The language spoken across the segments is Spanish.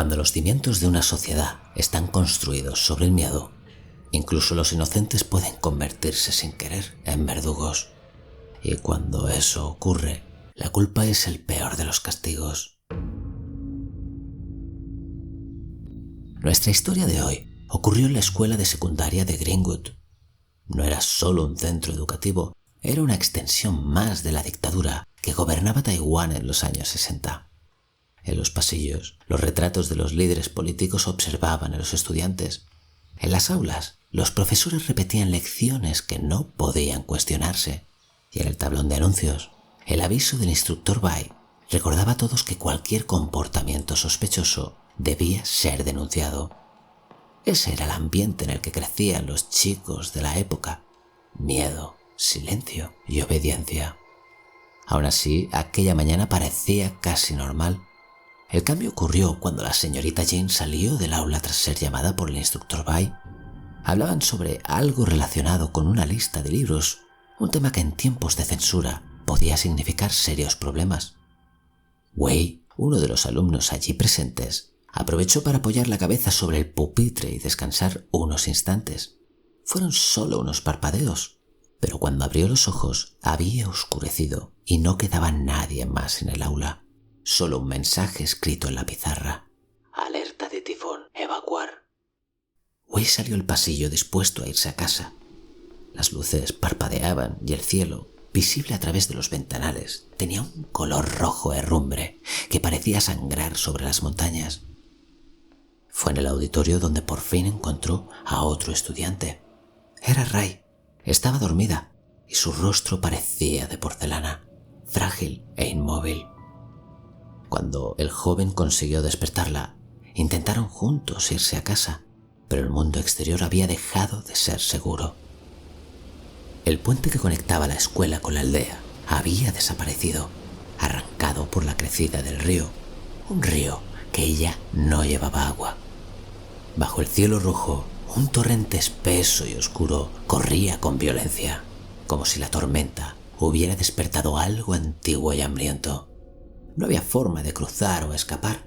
Cuando los cimientos de una sociedad están construidos sobre el miedo, incluso los inocentes pueden convertirse sin querer en verdugos. Y cuando eso ocurre, la culpa es el peor de los castigos. Nuestra historia de hoy ocurrió en la escuela de secundaria de Greenwood. No era solo un centro educativo, era una extensión más de la dictadura que gobernaba Taiwán en los años 60. En los pasillos, los retratos de los líderes políticos observaban a los estudiantes. En las aulas, los profesores repetían lecciones que no podían cuestionarse. Y en el tablón de anuncios, el aviso del instructor Bai recordaba a todos que cualquier comportamiento sospechoso debía ser denunciado. Ese era el ambiente en el que crecían los chicos de la época. Miedo, silencio y obediencia. Aún así, aquella mañana parecía casi normal. El cambio ocurrió cuando la señorita Jane salió del aula tras ser llamada por el instructor Bai. Hablaban sobre algo relacionado con una lista de libros, un tema que en tiempos de censura podía significar serios problemas. Wei, uno de los alumnos allí presentes, aprovechó para apoyar la cabeza sobre el pupitre y descansar unos instantes. Fueron solo unos parpadeos, pero cuando abrió los ojos había oscurecido y no quedaba nadie más en el aula. Solo un mensaje escrito en la pizarra. Alerta de tifón, evacuar. Wei salió al pasillo dispuesto a irse a casa. Las luces parpadeaban y el cielo, visible a través de los ventanales, tenía un color rojo herrumbre que parecía sangrar sobre las montañas. Fue en el auditorio donde por fin encontró a otro estudiante. Era Rai. Estaba dormida y su rostro parecía de porcelana, frágil e inmóvil. Cuando el joven consiguió despertarla, intentaron juntos irse a casa, pero el mundo exterior había dejado de ser seguro. El puente que conectaba la escuela con la aldea había desaparecido, arrancado por la crecida del río, un río que ya no llevaba agua. Bajo el cielo rojo, un torrente espeso y oscuro corría con violencia, como si la tormenta hubiera despertado algo antiguo y hambriento. No había forma de cruzar o escapar,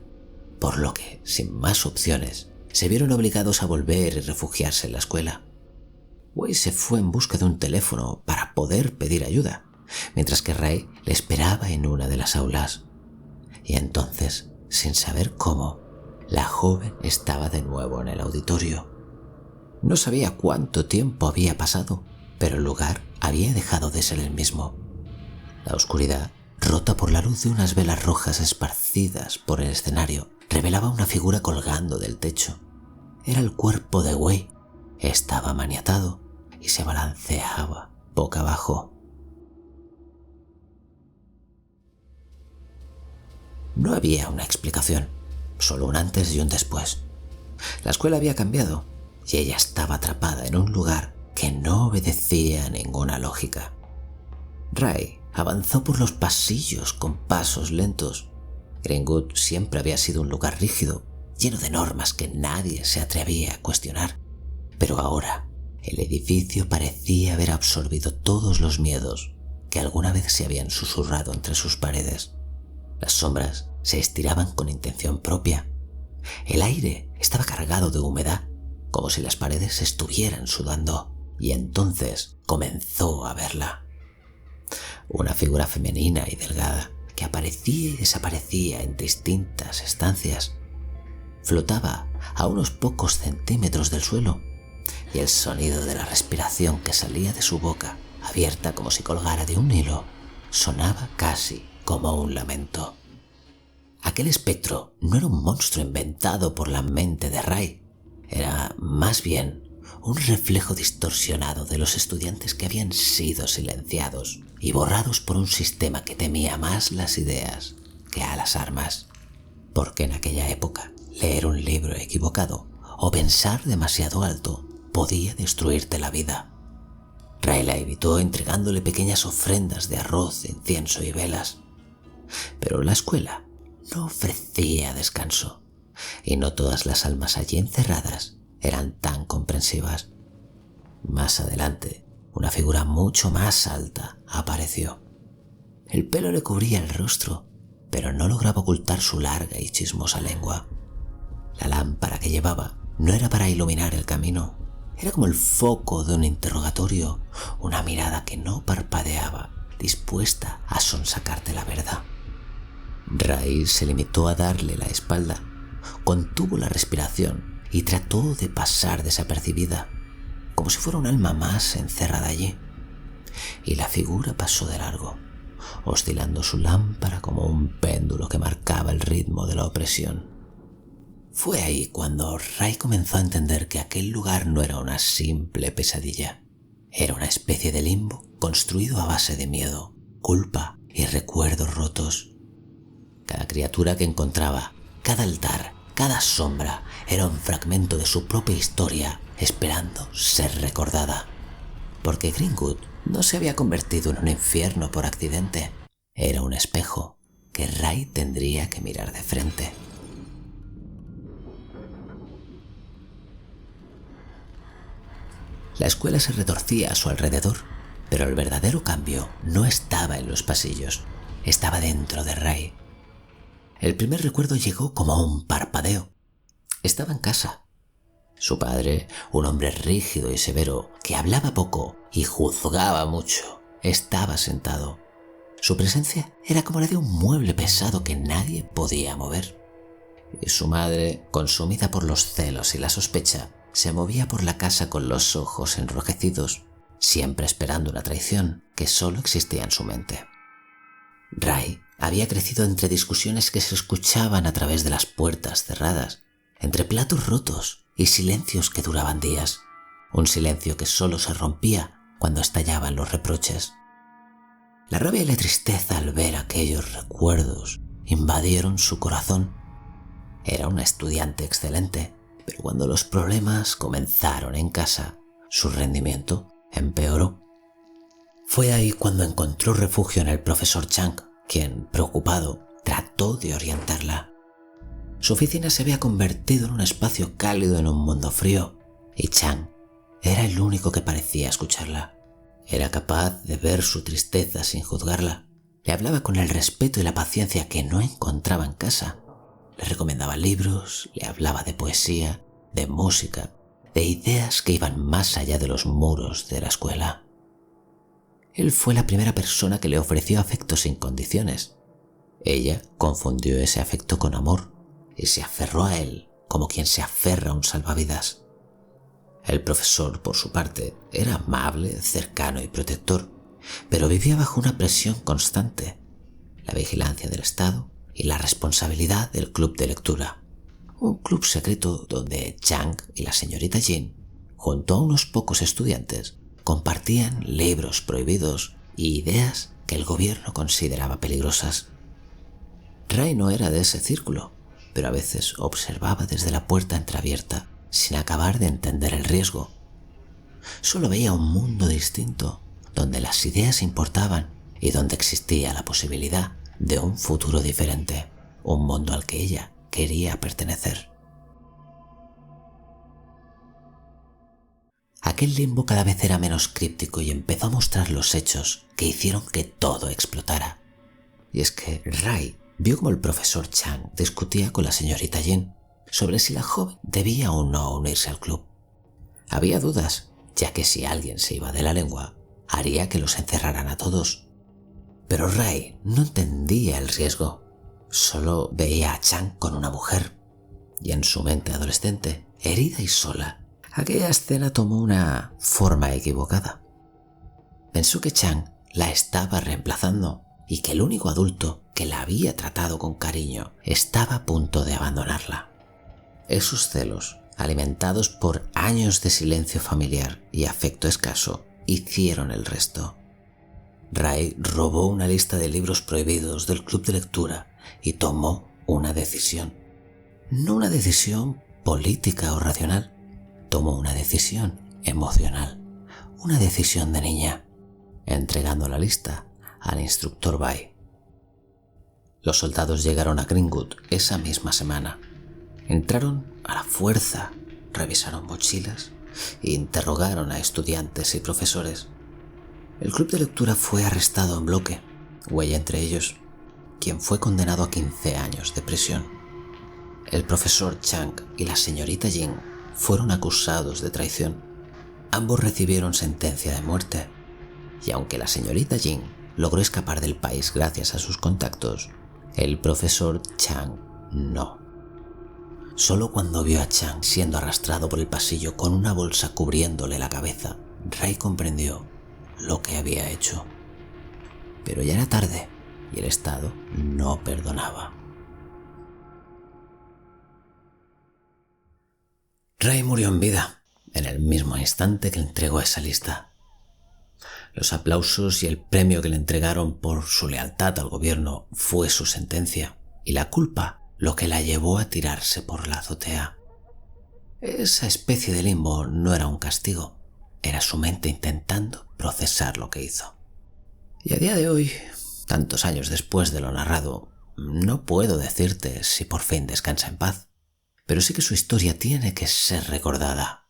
por lo que, sin más opciones, se vieron obligados a volver y refugiarse en la escuela. Wei se fue en busca de un teléfono para poder pedir ayuda, mientras que Rai le esperaba en una de las aulas. Y entonces, sin saber cómo, la joven estaba de nuevo en el auditorio. No sabía cuánto tiempo había pasado, pero el lugar había dejado de ser el mismo. La oscuridad, rota por la luz de unas velas rojas esparcidas por el escenario, revelaba una figura colgando del techo. Era el cuerpo de Wei. Estaba maniatado y se balanceaba boca abajo. No había una explicación, solo un antes y un después. La escuela había cambiado y ella estaba atrapada en un lugar que no obedecía a ninguna lógica. Rai avanzó por los pasillos con pasos lentos. Greenwood siempre había sido un lugar rígido, lleno de normas que nadie se atrevía a cuestionar. Pero ahora, el edificio parecía haber absorbido todos los miedos que alguna vez se habían susurrado entre sus paredes. Las sombras se estiraban con intención propia. El aire estaba cargado de humedad, como si las paredes estuvieran sudando, y entonces comenzó a verla. Una figura femenina y delgada que aparecía y desaparecía en distintas estancias. Flotaba a unos pocos centímetros del suelo, y el sonido de la respiración que salía de su boca, abierta como si colgara de un hilo, sonaba casi como un lamento. Aquel espectro no era un monstruo inventado por la mente de Rai, era más bien un reflejo distorsionado de los estudiantes que habían sido silenciados y borrados por un sistema que temía más las ideas que a las armas. Porque en aquella época, leer un libro equivocado o pensar demasiado alto podía destruirte la vida. Rai la evitó entregándole pequeñas ofrendas de arroz, incienso y velas. Pero la escuela no ofrecía descanso, y no todas las almas allí encerradas eran tan comprensivas. Más adelante, una figura mucho más alta apareció. El pelo le cubría el rostro, pero no lograba ocultar su larga y chismosa lengua. La lámpara que llevaba no era para iluminar el camino. Era como el foco de un interrogatorio, una mirada que no parpadeaba, dispuesta a sonsacarte la verdad. Ray se limitó a darle la espalda, contuvo la respiración y trató de pasar desapercibida, como si fuera un alma más encerrada allí. Y la figura pasó de largo, oscilando su lámpara como un péndulo que marcaba el ritmo de la opresión. Fue ahí cuando Ray comenzó a entender que aquel lugar no era una simple pesadilla. Era una especie de limbo construido a base de miedo, culpa y recuerdos rotos. Cada criatura que encontraba, cada altar, cada sombra, era un fragmento de su propia historia esperando ser recordada. Porque Greenwood no se había convertido en un infierno por accidente. Era un espejo que Ray tendría que mirar de frente. La escuela se retorcía a su alrededor, pero el verdadero cambio no estaba en los pasillos, estaba dentro de Ray. El primer recuerdo llegó como un parpadeo. Estaba en casa. Su padre, un hombre rígido y severo, que hablaba poco y juzgaba mucho, estaba sentado. Su presencia era como la de un mueble pesado que nadie podía mover. Y su madre, consumida por los celos y la sospecha, se movía por la casa con los ojos enrojecidos, siempre esperando una traición que solo existía en su mente. Ray había crecido entre discusiones que se escuchaban a través de las puertas cerradas, entre platos rotos y silencios que duraban días, un silencio que solo se rompía cuando estallaban los reproches. La rabia y la tristeza al ver aquellos recuerdos invadieron su corazón. Era una estudiante excelente, pero cuando los problemas comenzaron en casa, su rendimiento empeoró. Fue ahí cuando encontró refugio en el profesor Chang, quien, preocupado, trató de orientarla. Su oficina se había convertido en un espacio cálido en un mundo frío, y Chang era el único que parecía escucharla. Era capaz de ver su tristeza sin juzgarla. Le hablaba con el respeto y la paciencia que no encontraba en casa. Le recomendaba libros, le hablaba de poesía, de música, de ideas que iban más allá de los muros de la escuela. Él fue la primera persona que le ofreció afecto sin condiciones. Ella confundió ese afecto con amor y se aferró a él como quien se aferra a un salvavidas. El profesor, por su parte, era amable, cercano y protector, pero vivía bajo una presión constante, la vigilancia del Estado y la responsabilidad del club de lectura. Un club secreto donde Chang y la señorita Jin, junto a unos pocos estudiantes, compartían libros prohibidos y ideas que el gobierno consideraba peligrosas. Ray no era de ese círculo, pero a veces observaba desde la puerta entreabierta sin acabar de entender el riesgo. Solo veía un mundo distinto, donde las ideas importaban y donde existía la posibilidad de un futuro diferente, un mundo al que ella quería pertenecer. Aquel limbo cada vez era menos críptico y empezó a mostrar los hechos que hicieron que todo explotara. Y es que Ray vio como el profesor Chang discutía con la señorita Jin sobre si la joven debía o no unirse al club. Había dudas, ya que si alguien se iba de la lengua, haría que los encerraran a todos. Pero Ray no entendía el riesgo. Solo veía a Chang con una mujer. Y en su mente adolescente, herida y sola, aquella escena tomó una forma equivocada. Pensó que Chang la estaba reemplazando y que el único adulto que la había tratado con cariño estaba a punto de abandonarla. Esos celos, alimentados por años de silencio familiar y afecto escaso, hicieron el resto. Ray robó una lista de libros prohibidos del club de lectura y tomó una decisión. No una decisión política o racional, tomó una decisión emocional, una decisión de niña, entregando la lista al instructor Bai. Los soldados llegaron a Greenwood esa misma semana. Entraron a la fuerza, revisaron mochilas e interrogaron a estudiantes y profesores. El club de lectura fue arrestado en bloque, Wei entre ellos, quien fue condenado a 15 años de prisión. El profesor Chang y la señorita Jin fueron acusados de traición. Ambos recibieron sentencia de muerte, y aunque la señorita Jin logró escapar del país gracias a sus contactos, el profesor Chang no. Solo cuando vio a Chang siendo arrastrado por el pasillo con una bolsa cubriéndole la cabeza, Ray comprendió lo que había hecho. Pero ya era tarde y el Estado no perdonaba. Ray murió en vida, en el mismo instante que le entregó esa lista. Los aplausos y el premio que le entregaron por su lealtad al gobierno fue su sentencia, y la culpa lo que la llevó a tirarse por la azotea. Esa especie de limbo no era un castigo, era su mente intentando procesar lo que hizo. Y a día de hoy, tantos años después de lo narrado, no puedo decirte si por fin descansa en paz, pero sí que su historia tiene que ser recordada,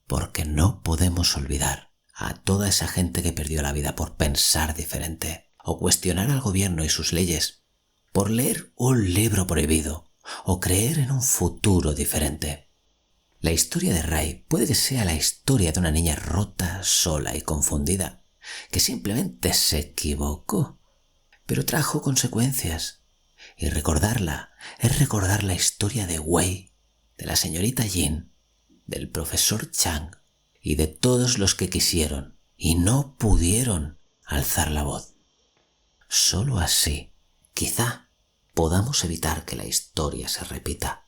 porque no podemos olvidar a toda esa gente que perdió la vida por pensar diferente, o cuestionar al gobierno y sus leyes, por leer un libro prohibido, o creer en un futuro diferente. La historia de Ray puede que sea la historia de una niña rota, sola y confundida, que simplemente se equivocó, pero trajo consecuencias. Y recordarla es recordar la historia de Wei, de la señorita Jin, del profesor Chang y de todos los que quisieron y no pudieron alzar la voz. Solo así, quizá, podamos evitar que la historia se repita.